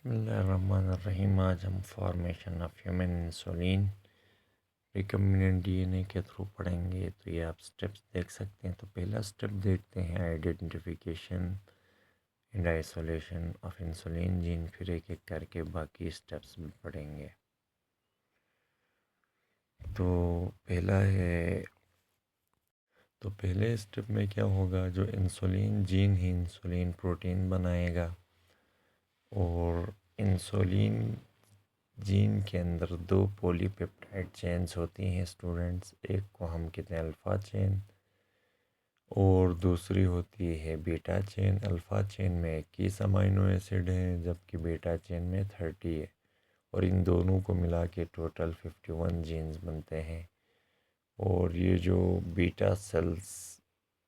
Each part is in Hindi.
बिस्मिल्लाहिर्रहमानिर्रहीम। आज हम formation of human insulin recombinant DNA के थ्रू पढ़ेंगे। तो ये आप स्टेप्स देख सकते हैं। तो पहला स्टेप देखते हैं, identification and isolation of insulin gene. फिर एक एक करके बाकी स्टेप्स भी पढ़ेंगे। तो पहला है, तो पहले स्टेप में क्या होगा, जो इंसुलिन जीन ही इंसुलिन प्रोटीन बनाएगा। और इंसुलिन जीन के अंदर दो पॉलीपेप्टाइड चेन्स होती हैं स्टूडेंट्स। एक को हम कहते हैं अल्फ़ा चेन और दूसरी होती है बीटा चेन। अल्फ़ा चेन में 21 अमाइनो एसिड हैं, जबकि बीटा चेन में 30 है। और इन दोनों को मिला के टोटल 51 जीन्स बनते हैं। और ये जो beta cells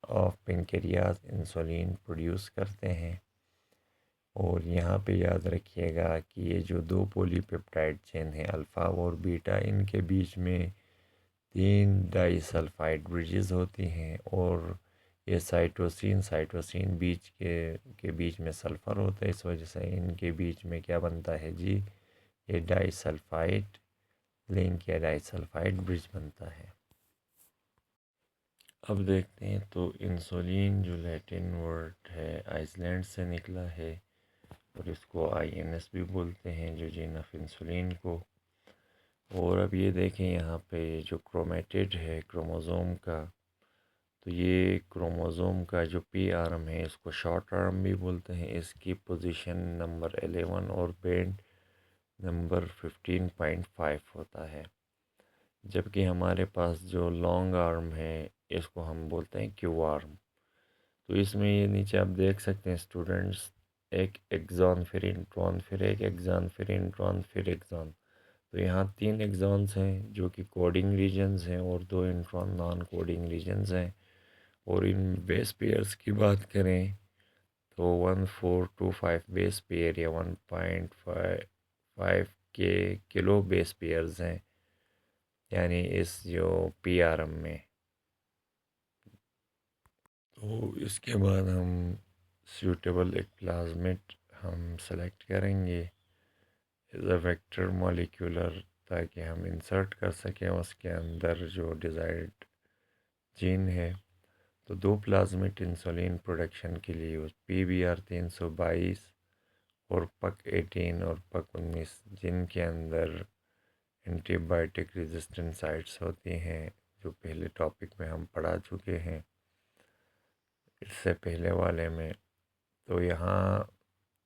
of pancreas insulin produce करते हैं। और यहाँ पे याद रखिएगा कि ये जो दो पॉलीपेप्टाइड चेन है अल्फ़ा और बीटा, इनके बीच में 3 डाइसल्फ़ाइड ब्रिजेस होती हैं। और ये साइटोसिन साइटोसिन के बीच में सल्फ़र होता है। इस वजह से इनके बीच में क्या बनता है जी, ये डाइसल्फ़ाइड लिंक या डाइसल्फ़ाइड ब्रिज बनता है। अब देखते हैं, तो इंसुलिन जो लैटिन वर्ड है आइसलैंड से निकला है और इसको आईएनएस भी बोलते हैं, जो जीन ऑफ इंसुलिन को। और अब ये देखें यहाँ पे जो क्रोमेटिड है क्रोमोज़ोम का, तो ये क्रोमोज़ोम का जो पी आर्म है इसको शॉर्ट आर्म भी बोलते हैं। इसकी पोजीशन नंबर 11 और बेंड नंबर 15.5 होता है। जबकि हमारे पास जो लॉन्ग आर्म है इसको हम बोलते हैं क्यू आर्म। तो इसमें ये नीचे आप देख सकते हैं स्टूडेंट्स, एक एक्सॉन फिर इंट्रॉन फिर एक एक्सॉन फिर इंट्रॉन फिर एक्सॉन। तो यहाँ 3 एक्सॉन्स हैं जो कि कोडिंग रीजन्स हैं और 2 इंट्रॉन नॉन कोडिंग रीजन्स हैं। और इन बेस पेयर्स की बात करें तो 1425 बेस पेयर या 1.5 के किलो बेस पेयर्स हैं, यानी इस जो पीआरएम में। तो इसके बाद हम सूटेबल एक प्लाज्मिड हम सेलेक्ट करेंगे एज अ वेक्टर मॉलिक्यूलर, ताकि हम इंसर्ट कर सकें उसके अंदर जो डिज़ायर्ड जीन है। तो 2 प्लाज्मिड इंसुलिन प्रोडक्शन के लिए यूज़ PBR 322 और पक 18 और पक 19, जिनके अंदर एंटीबायोटिक रेजिस्टेंट साइट्स होती हैं, जो पहले टॉपिक में हम पढ़ा चुके हैं इससे पहले वाले में। तो यहाँ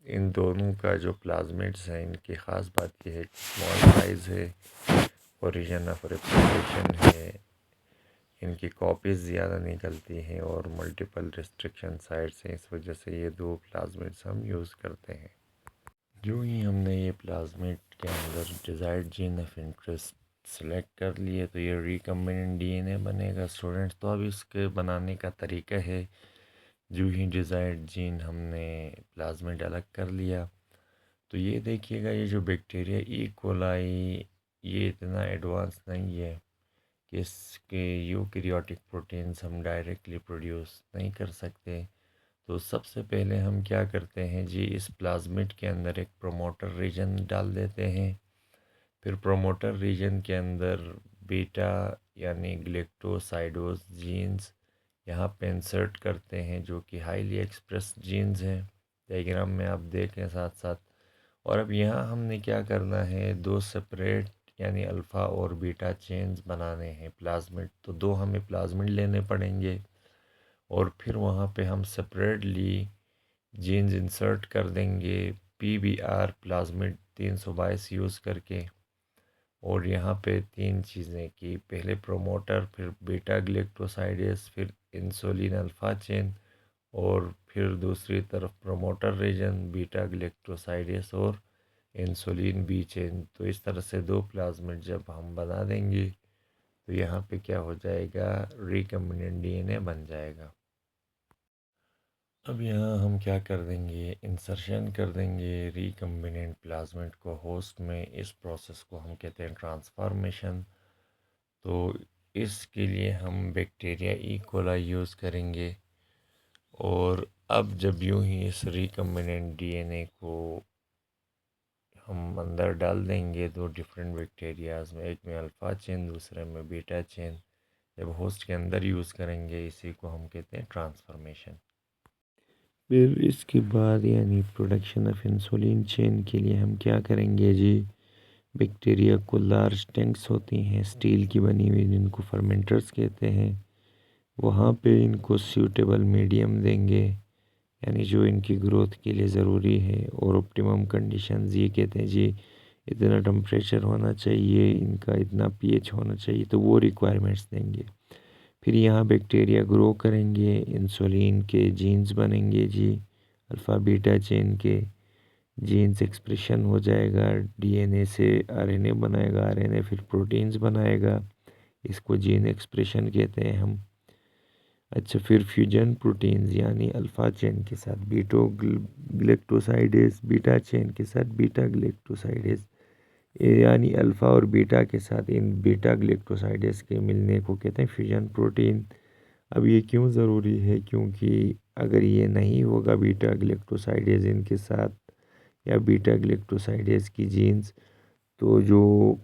इन दोनों का जो प्लाज्मिड्स हैं, इनकी ख़ास बात यह है कि स्मॉल साइज़ है, ओरिजिन ऑफ रेप्लिकेशन है, इनकी कॉपीज़ ज़्यादा निकलती हैं और मल्टीपल रिस्ट्रिक्शन साइट्स हैं। इस वजह से ये 2 प्लाज्मिड्स हम यूज़ करते हैं। जो ही हमने ये प्लाज्मिड के अंदर desired gene of interest select कर लिए, तो ये रिकम्बिनेंट डीएनए बनेगा स्टूडेंट्स। तो अब इसके बनाने का तरीका है, जो ही डिज़ायर्ड जीन हमने प्लाज्मिड अलग कर लिया, तो ये देखिएगा ये जो बैक्टीरिया ई कोलाई, ये इतना एडवांस नहीं है कि इसके यूकैरियोटिक प्रोटीन्स हम डायरेक्टली प्रोड्यूस नहीं कर सकते। तो सबसे पहले हम क्या करते हैं जी, इस प्लाज्मिड के अंदर एक प्रोमोटर रीजन डाल देते हैं। फिर प्रोमोटर रीजन के अंदर बीटा यानी ग्लेक्टोसाइडोज जीन्स यहाँ पे इंसर्ट करते हैं, जो कि हाईली एक्सप्रेस जीन्स हैं। डायग्राम में आप देखें साथ साथ। और अब यहाँ हमने क्या करना है, 2 सेपरेट यानी अल्फ़ा और बीटा चेन्स बनाने हैं प्लाज्मिड। तो 2 हमें प्लाज्मिड लेने पड़ेंगे और फिर वहाँ पे हम सेपरेटली जीन्स इंसर्ट कर देंगे PBR प्लाज्मिड 322 यूज़ करके। और यहाँ पे 3 चीज़ें कि पहले प्रोमोटर, फिर बीटा ग्लेक्टोसाइडेस, फिर इंसुलिन अल्फ़ा चेन, और फिर दूसरी तरफ प्रोमोटर रीजन बीटा ग्लेक्टोसाइडेस और इंसुलिन बी चेन। तो इस तरह से 2 प्लाज्मिड जब हम बना देंगे तो यहाँ पे क्या हो जाएगा, रिकम्बिनेंट डीएनए बन जाएगा। अब यहाँ हम क्या कर देंगे, इंसर्शन कर देंगे रिकम्बिनेंट प्लाज्मिड को होस्ट में। इस प्रोसेस को हम कहते हैं ट्रांसफॉर्मेशन। तो इसके लिए हम बैक्टीरिया ई कोलाई यूज़ करेंगे। और अब जब यूँ ही इस रिकम्बिनेंट डीएनए को हम अंदर डाल देंगे दो डिफरेंट बैक्टीरियाज में, एक में अल्फ़ा चेन दूसरे में बीटा चेन। जब होस्ट के अंदर यूज़ करेंगे इसी को हम कहते हैं ट्रांसफॉर्मेशन। फिर इसके बाद यानी प्रोडक्शन ऑफ इंसुलिन चेन के लिए हम क्या करेंगे जी, बैक्टीरिया को लार्ज टैंक्स होती हैं स्टील की बनी हुई जिनको फर्मेंटर्स कहते हैं, वहाँ पे इनको सूटेबल मीडियम देंगे यानी जो इनकी ग्रोथ के लिए ज़रूरी है, और ऑप्टिमम कंडीशंस ये कहते हैं जी इतना टेम्परेचर होना चाहिए, इनका इतना पीएच होना चाहिए, तो वो रिक्वायरमेंट्स देंगे। फिर यहाँ बैक्टीरिया ग्रो करेंगे, इंसुलिन के जीन्स बनेंगे जी, अल्फ़ा बीटा चेन के जीन्स एक्सप्रेशन हो जाएगा, डीएनए से आरएनए बनाएगा, आरएनए फिर प्रोटीन्स बनाएगा, इसको जीन एक्सप्रेशन कहते हैं हम। अच्छा, फिर फ्यूजन प्रोटीन्स यानी अल्फ़ा चेन के साथ बीटो ग्लेक्टोसाइडेज, बीटा चेन के साथ बीटा ग्लेक्टोसाइडेज, यानी अल्फ़ा और बीटा के साथ इन बीटा ग्लेक्टोसाइडेज के मिलने को कहते हैं फ्यूजन प्रोटीन। अब ये क्यों ज़रूरी है, क्योंकि अगर ये नहीं होगा बीटा ग्लेक्टोसाइडेज इनके साथ या बीटा ग्लेक्टोसाइडेज की जीन्स, तो जो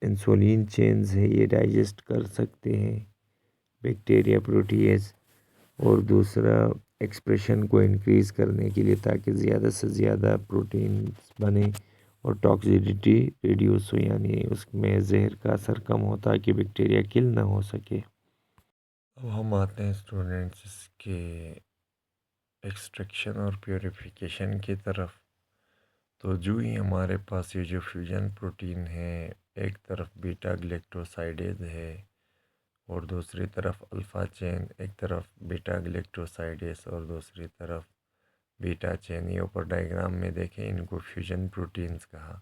इंसुलिन चेन्स है ये डाइजेस्ट कर सकते हैं बैक्टीरिया प्रोटीएज, और दूसरा एक्सप्रेशन को इंक्रीज़ करने के लिए ताकि ज़्यादा से ज़्यादा प्रोटीन्स बने और टॉक्सिसिटी रिड्यूस हो यानी उसमें जहर का असर कम हो ताकि बैक्टीरिया किल ना हो सके। अब हम आते हैं स्टूडेंट्स इसके एक्सट्रैक्शन और प्योरीफिकेशन की तरफ। तो जो ही हमारे पास ये जो फ्यूजन प्रोटीन है, एक तरफ बीटा ग्लेक्टोसाइडेज है और दूसरी तरफ अल्फ़ा चेन, एक तरफ बीटा ग्लेक्टोसाइडेज और दूसरी तरफ बीटा चेन, ये ऊपर डायग्राम में देखें, इनको फ्यूजन प्रोटीन्स कहा।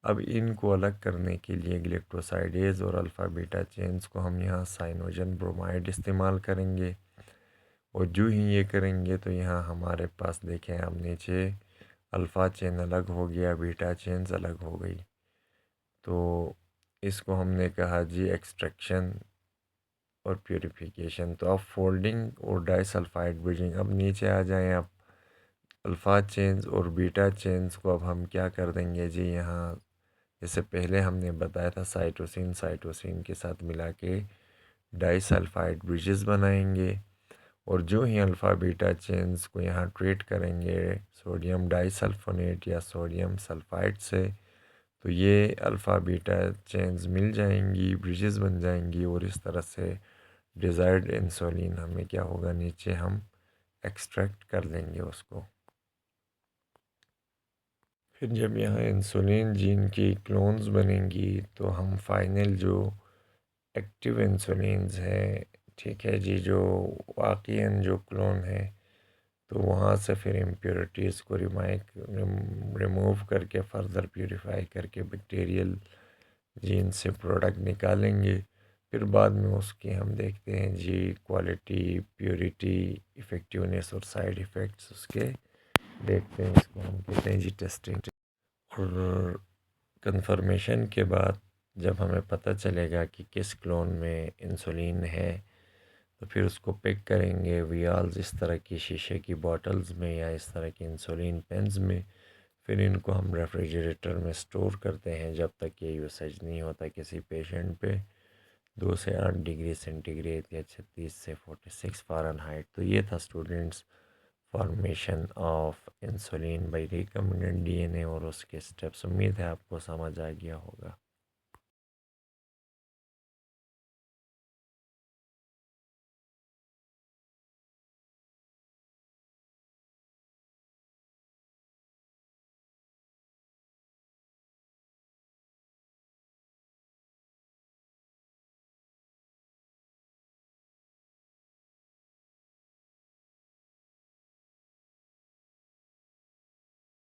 अब इनको अलग करने के लिए ग्लेक्टोसाइडेज और अल्फ़ा बीटा चेन्स को हम यहाँ साइनोजन ब्रोमाइड इस्तेमाल करेंगे, और जो ही ये करेंगे तो यहाँ हमारे पास देखें हम नीचे अल्फ़ा चेन अलग हो गया, बीटा चेन्स अलग हो गई। तो इसको हमने कहा जी एक्सट्रैक्शन और प्यूरिफिकेशन। तो अब फोल्डिंग और डाइसल्फाइड ब्रिजिंग। अब नीचे आ जाएं आप, अल्फ़ा चेन्स और बीटा चेन्स को अब हम क्या कर देंगे जी, यहाँ जैसे पहले हमने बताया था साइटोसिन साइटोसिन के साथ मिला के डाइसल्फाइड ब्रिजेस बनाएंगे, और जो ही अल्फ़ा बीटा चेन्स को यहाँ ट्रीट करेंगे सोडियम डाइसल्फोनेट या सोडियम सल्फाइड से, तो ये अल्फ़ा बीटा चेन्स मिल जाएंगी, ब्रिजेस बन जाएंगी, और इस तरह से डिज़ायर्ड इंसुलिन हमें क्या होगा, नीचे हम एक्सट्रैक्ट कर लेंगे उसको। फिर जब यहाँ इंसुलिन जीन की क्लोन्स बनेंगी तो हम फाइनल जो एक्टिव इंसुलिन्स हैं, ठीक है जी, जो वाकईन जो क्लोन है, तो वहाँ से फिर इम्प्योरिटीज़ को रिमूव करके फर्दर प्यूरिफाई करके बैक्टीरियल जीन से प्रोडक्ट निकालेंगे। फिर बाद में उसके हम देखते हैं जी क्वालिटी, प्योरिटी, इफ़ेक्टिवनेस और साइड इफ़ेक्ट्स उसके देखते हैं। इसको हम कहते हैं जी टेस्टिंग। और कंफर्मेशन के बाद जब हमें पता चलेगा कि किस क्लोन में इंसुलिन है, तो फिर उसको पिक करेंगे वियाल्स इस तरह की शीशे की बॉटल्स में या इस तरह की इंसुलिन पेन्स में। फिर इनको हम रेफ्रिजरेटर में स्टोर करते हैं जब तक ये यूसेज नहीं होता किसी पेशेंट पे, 2 से 8 डिग्री सेंटीग्रेड या 36 से 46 फ़ारेनहाइट। तो ये था students formation of insulin bye recombinant DNA और उसके स्टेप्स। उम्मीद है आपको समझ आ गया होगा।